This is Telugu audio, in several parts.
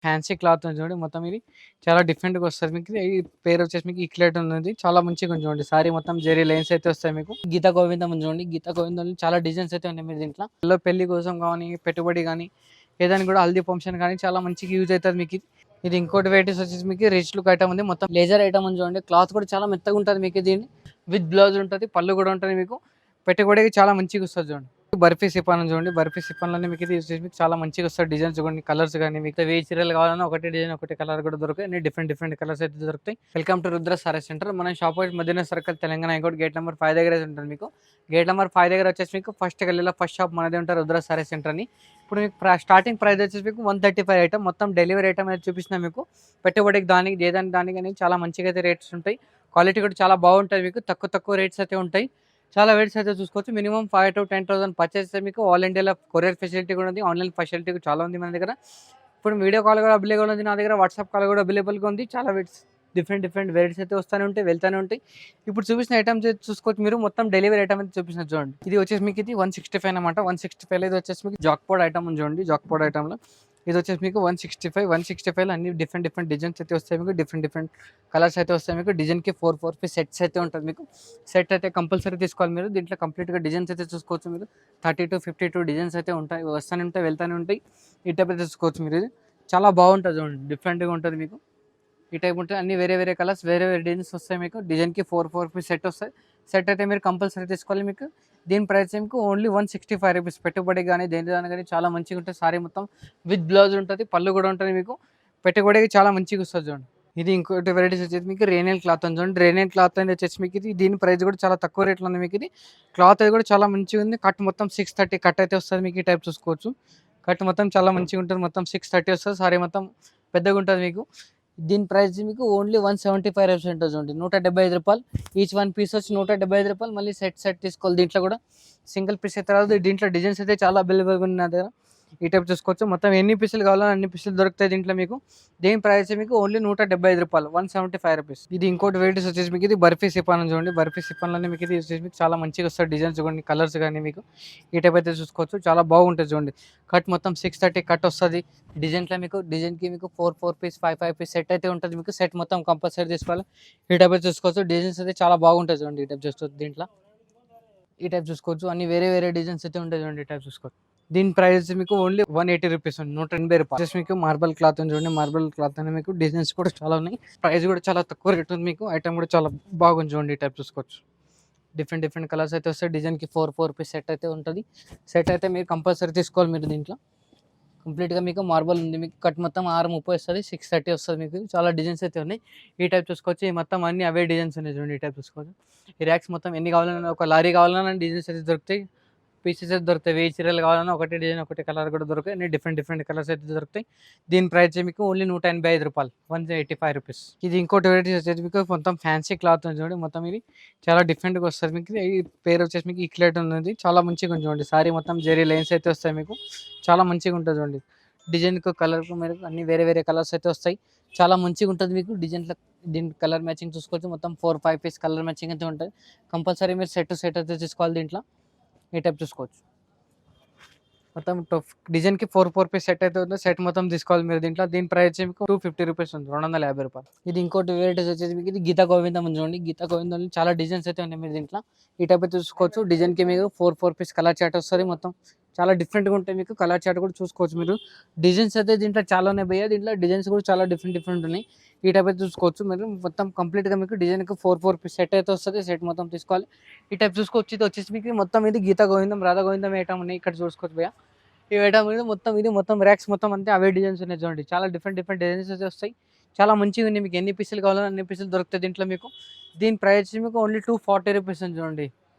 ఫ్యాన్సీ క్లాత్ ఉంది చూడండి. మొత్తం ఇది చాలా డిఫరెంట్‌గా వస్తది మీకు. ఈ పేరు వచ్చేసి మీకు ఇక్లెట్ ఉన్నది. చాలా మంచిగా ఉంది చూడండి. సారీ మొత్తం జెరీ లైన్స్ అయితే వస్తాయి మీకు. గీతా గోవిందం ఉంది చూడండి. గీతా గోవిందంలో చాలా డిజైన్స్ అయితే ఉన్నాయి మీరు దీంట్లో. పెళ్లి కోసం గానీ, పెట్టుబడి గానీ, ఏదైనా కూడా హల్దీ ఫంక్షన్ గానీ చాలా మంచిగా యూజ్ అవుతది మీకు ఇది. ఇది ఇంకోటి వెరైటీస్ వచ్చేసి మీకు రిచ్ లుక్ ఐటమ్ ఉంది. మొత్తం లేజర్ ఐటమ్ ఉంది చూడండి. క్లాత్ కూడా చాలా మెత్తగా ఉంటది మీకు దీన్ని. విత్ బ్లౌజ్ ఉంటది. పళ్ళు కూడా ఉంటది మీకు. పెట్టుబడికి చాలా మంచిగా వస్తది చూడండి. బర్ఫీ సిపాన్ చూడండి. బర్ఫీ సిపాన్‌లోనే మీకు ఇది వచ్చేసి మీకు చాలా మంచిగా వస్తాయి డిజైన్స్ గాని, కలర్స్ గాని. మీకు ఏ చీరలు కావాలన్నా ఒకటే డిజైన్, ఒకటే కలర్ కూడా దొరుకుతాయి. అన్ని డిఫరెంట్ డిఫరెంట్ కలర్స్ అయితే దొరుకుతాయి. Welcome to Rudra sari centre. మన షాప్ వచ్చి Madina circle, Telangana high court gate number 5 దగ్గర అయితే ఉంటుంది మీకు. గేట్ నెంబర్ 5 దగ్గర వచ్చేసి మీకు ఫస్ట్ గల్లీలో ఫస్ట్ షాప్ మనదే ఉంటారు రుద్ర సారీ సెంటర్ అని. ఇప్పుడు మీకు స్టార్టింగ్ ప్రైస్ వచ్చేసి మీకు 135 ఐటమ్. మొత్తం డెలివరీ ఐటమ్ అయితే చూపిస్తున్నా మీకు. పెట్టుబడికి దానికి దానికి చాలా మంచిగా అయితే రేట్స్ ఉంటాయి. క్వాలిటీ కూడా చాలా బాగుంటుంది మీకు. తక్కువ రేట్స్ అయితే ఉంటాయి. చాలా వెరైటీస్ అయితే చూసుకోవచ్చు. మినిమం 5,000 to 10,000 పర్చేస్ చేస్తే మీకు ఆల్ ఇండియాలో కొరియర్ ఫెసిలిటీ కూడా ఉంది. ఆన్లైన్ ఫెసిలిటీ కూడా చాలా ఉంది మన దగ్గర. ఇప్పుడు వీడియో కాల్ కూడా అవైలబుల్ ఉంది నా దగ్గర. వాట్సాప్ కాల్ కూడా అవైలబుల్గా ఉంది. చాలా డిఫరెంట్ వెరైటీస్ అయితే వస్తూనే ఉంటాయి, వెళ్తూనే ఉంటాయి. ఇప్పుడు చూపించిన ఐటమ్స్ అయితే చూసుకోవచ్చు మీరు. మొత్తం డెలివరీ ఐటమ్ అయితే చూపించిన చూడండి. ఇది వచ్చేసి మీకు ఇది 165 అనమాట. 165 ఇది వచ్చేసి మీకు జాక్పాడ్ ఐటమ్ ఉంది చూడండి. జాక్పాడ్ ఐటమ్లో ఇది వచ్చేసి మీకు 165 అన్ని డిఫరెంట్ డిజైన్స్ అయితే వస్తాయి మీకు. డిఫరెంట్ కలర్స్ అయితే వస్తాయి మీకు. డిజైన్కి 4 పీస్ సెట్స్ అయితే ఉంటుంది మీకు. సెట్ అయితే కంపల్సరీ తీసుకోవాలి మీరు. దీంట్లో కంప్లీట్గా డిజైన్స్ అయితే చూసుకోవచ్చు మీరు. 30 to 52 డిజైన్స్ అయితే ఉంటాయి, వస్తూనే ఉంటాయి, వెళ్తూనే ఉంటాయి. ఈ టైప్ అయితే చూసుకోవచ్చు మీరు. ఇది చాలా బాగుంటుంది చూడండి. డిఫరెంట్గా ఉంటుంది మీకు. ఈ టైప్ ఉంటుంది. అన్ని వేరే కలర్స్, వేరే డిజైన్స్ వస్తాయి మీకు. డిజైన్కి 4 పీస్ సెట్ వస్తాయి. సెట్ అయితే మీరు కంపల్సరీ తీసుకోవాలి మీకు. దీని ప్రైస్ మీకు ఓన్లీ 165 రూపీస్. పెట్టుబడి కానీ దేని కానీ చాలా మంచిగా ఉంటుంది. సారీ మొత్తం విత్ బ్లౌజ్ ఉంటుంది, పళ్ళు కూడా ఉంటుంది మీకు. పెట్టుబడికి చాలా మంచిగా వస్తుంది చూడండి. ఇది ఇంకోటి వెరైటీస్ వచ్చేసి మీకు రేనియల్ క్లాత్ అని చూడండి. రేనియల్ క్లాత్ అనేది వచ్చేసి మీకు ఇది. దీని ప్రైస్ కూడా చాలా తక్కువ రేట్లో ఉంది మీకు. ఇది క్లాత్ అది కూడా చాలా మంచిగా ఉంది. కట్ మొత్తం 630 కట్ అయితే వస్తుంది మీకు. ఈ టైప్ చూసుకోవచ్చు. కట్ మొత్తం చాలా మంచిగా ఉంటుంది. మొత్తం 630 వస్తుంది. సారీ మొత్తం పెద్దగా ఉంటుంది మీకు. దీని ప్రైస్ మీకు ఓన్లీ 175 రూపీస్ ఉంటుంది చూడండి. 175 రూపాయలు. ఈచ్ వన్ పీస్ వచ్చి 175 రూపాయలు. మళ్ళీ సెట్ తీసుకోవాలి. దీంట్లో కూడా సింగిల్ పీస్ అయితే రాదు. దీంట్లో డిజైన్స్ అయితే చాలా అవైలబుల్గా ఉంది నా దగ్గర. ఈ టైప్ చూసుకోవచ్చు. మొత్తం ఎన్ని పీసులు కావాలో అన్ని పీసులు దొరుకుతాయి దీంట్లో మీకు. దీని ప్రైస్ మీకు ఓన్లీ 175 రూపాయలు. 175 రూపీస్. ఇది ఇంకోటి వెరైటీస్ వచ్చేసి మీకు ఇది బర్ఫీ సిపాన్ చూడండి. బర్ఫీ సిపాన్లోనే మీకు ఇది వచ్చేసి మీకు చాలా మంచిగా వస్తాయి డిజైన్స్ కానీ, కలర్స్ కానీ మీకు. ఈ టైప్ అయితే చూసుకోవచ్చు. చాలా బాగుంటుంది చూడండి. కట్ మొత్తం 630 కట్ వస్తుంది. డిజైన్లో మీకు డిజైన్కి మీకు 4 పీస్ 5 పీస్ సెట్ అయితే ఉంటుంది మీకు. సెట్ మొత్తం కంపల్సరీ తీసుకోవాలి. ఈ టైప్ అయితే చూసుకోవచ్చు. డిజైన్స్ అయితే చాలా బాగుంటుంది చూడండి. ఈ టైప్ చూసుకోవచ్చు. దీంట్లో ఈ టైప్ చూసుకోవచ్చు. అన్ని వేరే డిజైన్స్ అయితే ఉంటాయి చూడండి. ఈ టైప్ చూసుకోవచ్చు. దీని ప్రైస్ మీకు ఓన్లీ 180 రూపీస్ ఉంది. 180 రూపాయలు. మీకు మార్బల్ క్లాత్ ఉంది చూడండి. మార్బల్ క్లాత్ అని మీకు డిజైన్స్ కూడా చాలా ఉన్నాయి. ప్రైస్ కూడా చాలా తక్కువ రేట్ ఉంది మీకు. ఐటమ్ కూడా చాలా బాగుంది చూడండి. ఈ టైప్ చూసుకోవచ్చు. డిఫరెంట్ కలర్స్ అయితే వస్తాయి. డిజైన్కి 4 పీస్ సెట్ అయితే ఉంటుంది. సెట్ అయితే మీరు కంపల్సరీ తీసుకోవాలి మీరు. దీంట్లో కంప్లీట్గా మీకు మార్బల్ ఉంది మీకు. కట్ మొత్తం 630 వస్తుంది. 630 వస్తుంది మీకు. చాలా డిజైన్స్ అయితే ఉన్నాయి. ఈ టైప్ చూసుకోవచ్చు. ఈ మొత్తం అన్ని అవే డిజైన్స్ ఉన్నాయి చూడండి. ఈ టైప్ చూసుకోవచ్చు. ఈ ర్యాక్స్ మొత్తం ఎన్ని కావాలన్నా, ఒక లారీ కావాలన్నా డిజైన్స్ అయితే దొరుకుతాయి, పీసెస్ అయితే దొరుకుతాయి. ఏ చీరలు కావాలన్నా ఒకటే డిజైన్, ఒకటే కలర్ కూడా దొరుకుతాయి. అన్ని డిఫరెంట్ కలర్స్ అయితే దొరుకుతాయి. దీని ప్రైస్ మీకు ఓన్లీ 185 రూపాయలు. 185 రూపీస్. ఇది ఇంకోటి వెరైటీస్ వచ్చేసి మీకు మొత్తం ఫ్యాన్సీ క్లాత్ ఉంది చూడండి. మొత్తం ఇది చాలా డిఫరెంట్గా వస్తుంది మీకు. ఈ పేరు వచ్చేసి మీకు ఇక్లెట్ ఉన్నది. చాలా మంచిగా ఉంది చూడండి. సారీ మొత్తం జెరీ లైన్స్ అయితే వస్తాయి మీకు. చాలా మంచిగా ఉంటుంది చూడండి. డిజైన్కు కలర్కు మీరు అన్ని వేరే కలర్స్ అయితే వస్తాయి. చాలా మంచిగా ఉంటుంది మీకు. డిజైన్లో దీని కలర్ మ్యాచింగ్ చూసుకోవచ్చు. మొత్తం 4-5 పీస్ కలర్ మ్యాచింగ్ అయితే ఉంటుంది. కంపల్సరీ మీరు సెట్ అయితే తీసుకోవాలి దీంట్లో. ఈ టైప్ చూసుకోవచ్చు. మొత్తం డిజైన్కి 4 పీస్ సెట్ అయితే ఉంది. సెట్ మొత్తం తీసుకోవాలి మీరు దీంట్లో. దీని ప్రైస్ మీకు 250 రూపీస్ ఉంది. 250 రూపాయలు. ఇది ఇంకోటి వెరైటీస్ వచ్చేసి మీకు ఇది గీతా గోవిందం ఉంది చూడండి. గీతా గోవిందంలో చాలా డిజైన్స్ అయితే ఉన్నాయి మీరు దీంట్లో. ఈ టైప్ అయితే చూసుకోవచ్చు. డిజైన్కి మీకు 4 పీస్ కలర్ చార్ట్ వస్తుంది. మొత్తం చాలా డిఫరెంట్గా ఉంటాయి మీకు. కలర్ చార్ట్ కూడా చూసుకోవచ్చు మీరు. డిజైన్స్ అయితే దీంట్లో చాలా ఉన్నాయి భయ్య. దీంట్లో డిజైన్స్ కూడా చాలా డిఫరెంట్ ఉన్నాయి. ఈ టైప్ అయితే చూసుకోవచ్చు మీరు. మొత్తం కంప్లీట్గా మీకు డిజైన్కి 4 పీస్ సెట్ అయితే వస్తుంది. సెట్ మొత్తం తీసుకోవాలి. ఈ టైప్ చూసుకోవచ్చు. ఇది వచ్చేసి మీకు మొత్తం ఇది గీతా గోవిందం, రాధా గోవిందం ఐటమ్ ఉన్నాయి. ఇక్కడ చూసుకోవచ్చు భయ్య. ఈ ఐటమ్ మీద మొత్తం ర్యాక్స్ మొత్తం అంతే అవే డిజైన్స్ ఉన్నాయి చూడండి. చాలా డిఫరెంట్ డిజైన్స్ అయితే వస్తాయి. చాలా మంచిగా ఉంది. మీకు ఎన్ని పీసులు కావాలో అన్ని పీసులు దొరుకుతాయి దీంట్లో మీకు. దీని ప్రైస్ మీకు ఓన్లీ 240 రూపీస్ ఉంది చూడండి.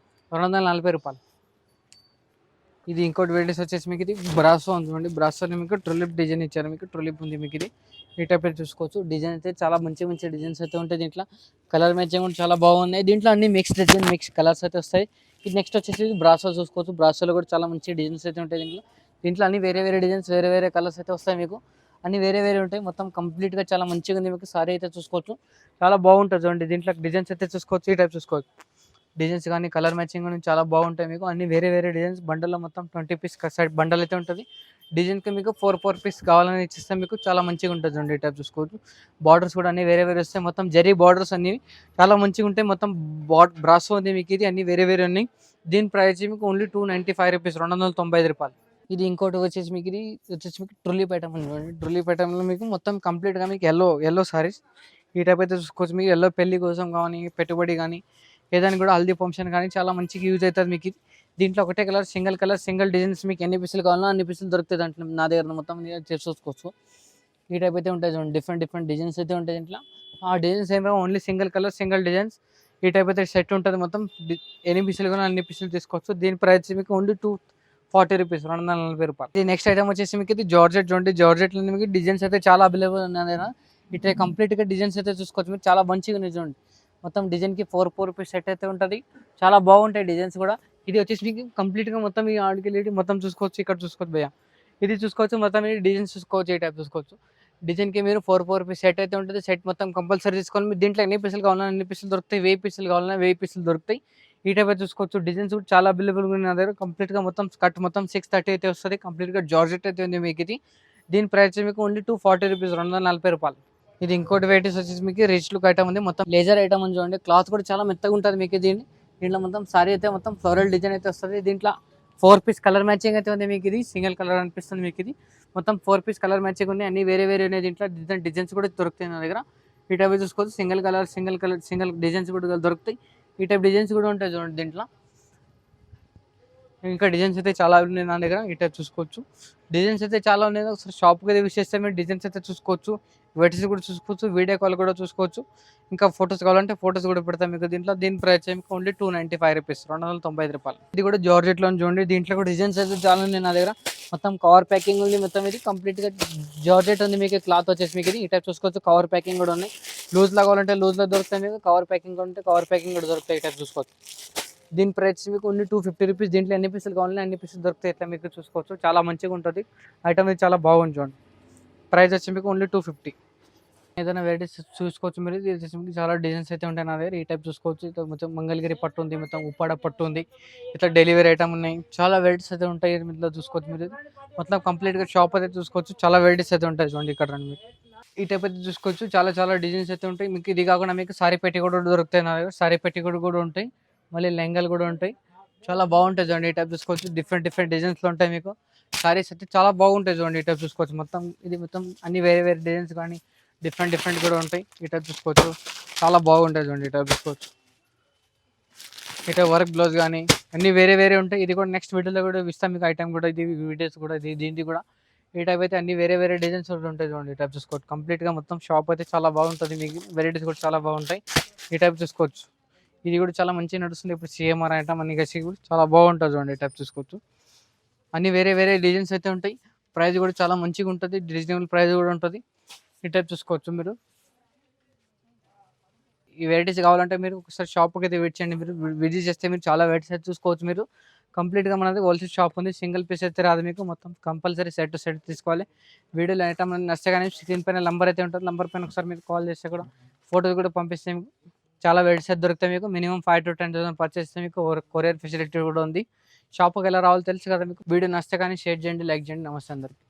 240 రూపాయలు. ఇది ఇంకోటి వెరైటీస్ వచ్చేసి మీకు ఇది బ్రాసో ఉంది చూడండి. బ్రాసోని మీకు ట్రులిప్ డిజైన్ ఇచ్చారు మీకు. ట్రులిప్ ఉంది మీకు. ఇది ఈ టైప్ అయితే చూసుకోవచ్చు. డిజైన్ అయితే చాలా మంచి డిజైన్స్ అయితే ఉంటాయి దీంట్లో. కలర్ మ్యాచింగ్ కూడా చాలా బాగున్నాయి. దీంట్లో అన్ని మిక్స్ కలర్స్ అయితే వస్తాయి. ఇది నెక్స్ట్ వచ్చేసి బ్రాసో చూసుకోవచ్చు. బ్రాసోలో కూడా చాలా మంచి డిజైన్స్ అయితే ఉంటాయి దీంట్లో అన్ని వేరే డిజైన్స్, వేరే కలర్స్ అయితే వస్తాయి మీకు. అన్ని వేరే ఉంటాయి. మొత్తం కంప్లీట్గా చాలా మంచిగా ఉంది మీకు. సారీ అయితే చూసుకోవచ్చు. చాలా బాగుంటుంది చూడండి. దీంట్లో డిజైన్స్ అయితే చూసుకోవచ్చు. ఈ టైప్ చూసుకోవచ్చు. డిజైన్స్ కానీ కలర్ మ్యాచింగ్ కానీ చాలా బాగుంటాయి మీకు. అన్ని వేరే డిజైన్స్. బండల్లో మొత్తం 20 పీస్ బండల్ అయితే ఉంటుంది. డిజైన్కి మీకు 4 పీస్ కావాలని ఇచ్చిస్తే మీకు చాలా మంచిగా ఉంటుంది చూడండి. ఈ టైప్ చూసుకోవచ్చు. బార్డర్స్ కూడా అన్ని వేరే వేరే వస్తాయి. మొత్తం జరీ బార్డర్స్ అన్ని చాలా మంచిగా ఉంటాయి. మొత్తం బ్రాసో ఉంది మీకు, ఇది అన్ని వేరే వేరే ఉన్నాయి. దీని ప్రైస్ మీకు ఓన్లీ 295 రూపీస్, ₹295. ఇది ఇంకోటి వచ్చేసి మీకు, ఇది వచ్చేసి మీకు ట్రులీప్ ఐటమ్ ఉంది చూడండి. ట్రులీప్ ఐటమ్లో మీకు మొత్తం కంప్లీట్గా మీకు ఎల్లో సారీస్ ఈ టైప్ అయితే చూసుకోవచ్చు. మీకు ఎల్లో పెళ్లి కోసం కానీ, పెట్టుబడి కానీ, ఏదైనా కూడా హల్దీ ఫంక్షన్ కానీ చాలా మంచిగా యూజ్ అవుతుంది మీకు ఇది. దీంట్లో ఒకటే కలర్, సింగిల్ డిజైన్స్ మీకు ఎన్ని పీసులు కావాలో అన్ని పీసులు దొరుకుతాయి దాంట్లో. నా దగ్గర మొత్తం చూసుకోవచ్చు. ఈ టైప్ అయితే ఉంటాయి చూడండి. డిఫరెంట్ డిజైన్స్ అయితే ఉంటాయి దీంట్లో. ఆ డిజైన్స్ ఏమో only single colour, single designs. ఈ టైప్ అయితే సెట్ ఉంటుంది మొత్తం. ఎన్ని పీసులు కానీ అన్ని పీసులు తీసుకోవచ్చు. దీని ప్రైస్ మీకు ఓన్లీ 240 రూపీస్, ₹240. ఇది నెక్స్ట్ ఐటమ్ వచ్చేసి మీకు ఇది జార్జెట్ చూడండి. జార్జెట్లో మీకు డిజైన్స్ అయితే చాలా అవైలబుల్ ఉన్నాయి. ఇట్లా కంప్లీట్గా డిజైన్స్ అయితే చూసుకోవచ్చు. మీరు చాలా మంచిగా ఉన్నాయి చూడండి. మొత్తం డిజైన్కి 4 రూపీస్ సెట్ అయితే ఉంటుంది. చాలా బాగుంటాయి డిజైన్స్ కూడా. ఇది వచ్చేసి మీకు కంప్లీట్గా మొత్తం ఈ ఆడికి మొత్తం చూసుకోవచ్చు. ఇక్కడ చూసుకోవచ్చు భయ్య, ఇది చూసుకోవచ్చు. మొత్తం ఈ డిజైన్స్ చూసుకోవచ్చు. ఈ టైప్ చూసుకోవచ్చు. డిజైన్కి మీరు 4 రూపీస్ సెట్ అయితే ఉంటుంది. సెట్ మొత్తం కంపల్సరీ తీసుకోవాలి. మీరు దీంట్లో ఎన్ని పీసులు కావాలన్నా అన్ని పీసులు దొరుకుతాయి. 1000 పీసులు కావాలన్నా 1000 పీసులు దొరుకుతాయి. ఈ టైప్ అయితే చూసుకోవచ్చు. డిజైన్స్ కూడా చాలా అవైలబుల్గా ఉన్నాయి నా దగ్గర. కంప్లీట్గా మొత్తం కట్ మొత్తం 630 అయితే వస్తుంది. కంప్లీట్గా జార్జెట్ అయితే ఉంది మీకు ఇది. దీని ప్రైస్ మీకు ఓన్లీ 240 రూపీస్, ₹240. ఇది ఇంకోటి వెరైటీస్ వచ్చేసి మీకు రిచ్ లుక్ ఐటమ్ ఉంది. మొత్తం లేజర్ ఐటమ్ ఉంది చూడండి. క్లాత్ కూడా చాలా మెత్తగా ఉంటుంది మీకు. దీంట్లో మొత్తం సారీ అయితే మొత్తం ఫ్లోరల్ డిజైన్ అయితే వస్తుంది. దీంట్లో 4 పీస్ కలర్ మ్యాచింగ్ అయితే ఉంది మీకు. ఇది సింగిల్ కలర్ అనిపిస్తుంది మీకు. ఇది మొత్తం 4 పీస్ కలర్ మ్యాచింగ్ ఉన్నాయి. అన్ని వేరే వేరే ఉన్నాయి దీంట్లో. డిజైన్స్ కూడా దొరుకుతాయి నా దగ్గర. ఈ టైప్ చూసుకోవచ్చు. సింగిల్ డిజైన్స్ కూడా దొరుకుతాయి. ఈ టైప్ డిజైన్స్ కూడా ఉంటాయి చూడండి దీంట్లో. ఇంకా డిజైన్స్ అయితే చాలా ఉన్నాయి నా దగ్గర. ఈ టైప్ చూసుకోవచ్చు. డిజైన్స్ అయితే చాలా ఉన్నాయి. ఒకసారి షాప్కి అయితే విష్ చేస్తే మీరు డిజైన్స్ అయితే చూసుకోవచ్చు. వెరైటీస్ కూడా చూసుకోవచ్చు. వీడియో కాల్ కూడా చూసుకోవచ్చు. ఇంకా ఫొటోస్ కావాలంటే ఫొటోస్ కూడా పెడతాం మీకు దీంట్లో. దీని ప్రైస్ మీకు ఓన్లీ 295 రూపీస్, ₹295. ఇది కూడా జార్జెట్లో చూడండి. దీంట్లో కూడా డిజైన్స్ అయితే చాలా ఉన్నాయి నా దగ్గర. మొత్తం కవర్ ప్యాకింగ్ ఉంది. మొత్తం ఇది కంప్లీట్గా జార్జెట్ ఉంది మీకు. క్లాత్ వచ్చేసి మీకు ఇది. ఈ టైప్ చూసుకోవచ్చు. కవర్ ప్యాకింగ్ కూడా ఉన్నాయి. లూజ్లో కావాలంటే లూజ్లో దొరుకుతాయి మీకు. కవర్ ప్యాకింగ్ ఉంటే కవర్ ప్యాకింగ్ కూడా దొరుకుతాయి. ఈ టైప్ చూసుకోవచ్చు. దీని ప్రైస్ మీకు ఓన్లీ 250 రూపీస్. దీంట్లో ఎన్ని పీసులు కావాలంటే అన్ని పీసులు దొరుకుతాయి. ఇట్లా మీకు చూసుకోవచ్చు. చాలా మంచిగా ఉంటుంది ఐటమ్. ఇది చాలా బాగుంది చూడండి. ప్రైస్ వచ్చి మీకు ఓన్లీ 250. ఏదైనా వెరైటీస్ చూసుకోవచ్చు మీరు. ఇది వచ్చేసి మీకు చాలా డిజైన్స్ అయితే ఉంటాయి నా దగ్గర. ఈ టైప్ చూసుకోవచ్చు. ఇట్లా మొత్తం మంగళగిరి పట్టు ఉంది, మొత్తం ఉప్పాడ పట్టు ఉంది. ఇట్లా డెలివరీ ఐటమ్ ఉన్నాయి. చాలా వెరైటీస్ అయితే ఉంటాయి. ఇంట్లో చూసుకోవచ్చు మీరు. మొత్తం కంప్లీట్గా షాప్ అయితే చూసుకోవచ్చు. చాలా వెరైటీస్ అయితే ఉంటాయి చూడండి. ఇక్కడ రండి మీరు. ఈ టైప్ అయితే చూసుకోవచ్చు. చాలా డిజైన్స్ అయితే ఉంటాయి మీకు. ఇది కాకుండా మీకు సారీ పెట్టి కూడా దొరుకుతాయి నా దగ్గర. సారీ పెట్టి కూడా ఉంటాయి. మళ్ళీ లెంగాలు కూడా ఉంటాయి. చాలా బాగుంటాయి చూడండి. ఈ టైప్ చూసుకోవచ్చు. డిఫరెంట్ డిజైన్స్లో ఉంటాయి మీకు. సారీస్ అయితే చాలా బాగుంటాయి చూడండి. ఈ టైప్ చూసుకోవచ్చు. మొత్తం ఇది మొత్తం అన్ని వేరే డిజైన్స్ కానీ డిఫరెంట్ కూడా ఉంటాయి. ఈ టైప్ చూసుకోవచ్చు. చాలా బాగుంటాయి చూడండి. ఈ టైప్ చూసుకోవచ్చు. ఈ టైప్ వర్క్ బ్లౌజ్ కానీ అన్ని వేరే ఉంటాయి. ఇది కూడా నెక్స్ట్ వీడియోలో కూడా ఇస్తాం మీకు ఐటమ్ కూడా. ఇది వీడియోస్ కూడా దీనికి కూడా ఈ టైప్ అయితే అన్ని వేరే డిజైన్స్ కూడా ఉంటాయి చూడండి. ఈ టైప్ చూసుకోవచ్చు. కంప్లీట్గా మొత్తం షాప్ అయితే చాలా బాగుంటుంది మీకు. వెరైటీస్ కూడా చాలా బాగుంటాయి. ఈ టైప్ చూసుకోవచ్చు. ఇది కూడా చాలా మంచిగా నడుస్తుంది. ఇప్పుడు CMR ఐటమ్ అన్ని కలిసి కూడా చాలా బాగుంటుంది చూడండి. ఈ టైప్ చూసుకోవచ్చు. అన్ని వేరే డిజైన్స్ అయితే ఉంటాయి. ప్రైస్ కూడా చాలా మంచిగా ఉంటుంది. రీజనబుల్ ప్రైస్ కూడా ఉంటుంది. ఈ టైప్ చూసుకోవచ్చు మీరు. ఈ వెరైటీస్ కావాలంటే మీరు ఒకసారి షాప్కి అయితే వెయిట్ చేయండి. మీరు విజిట్ చేస్తే మీరు చాలా వెరైటీస్ అయితే చూసుకోవచ్చు మీరు. కంప్లీట్గా మనది హోల్సేల్ షాప్ ఉంది. సింగిల్ పీస్ అయితే రాదు మీకు. మొత్తం కంపల్సరీ సెట్ తీసుకోవాలి. వీడియోలో ఐటమ్ నచ్చితే కానీ స్క్రీన్ పైన నంబర్ అయితే ఉంటుంది. నంబర్ పైన ఒకసారి మీరు కాల్ చేస్తే కూడా ఫోటోస్ కూడా పంపిస్తే మీకు చాలా వెరైటీస్ అయితే దొరుకుతాయి మీకు. మినిమం 5 to 10,000 పర్చేస్ చేస్తే మీకు కొరియర్ ఫెసిలిటీ కూడా ఉంది. షాప్కి ఎలా రావాలో తెలుసు కదా మీకు. వీడియో నచ్చితే కానీ షేర్ చేయండి, లైక్ చేయండి. నమస్తే అందరికీ.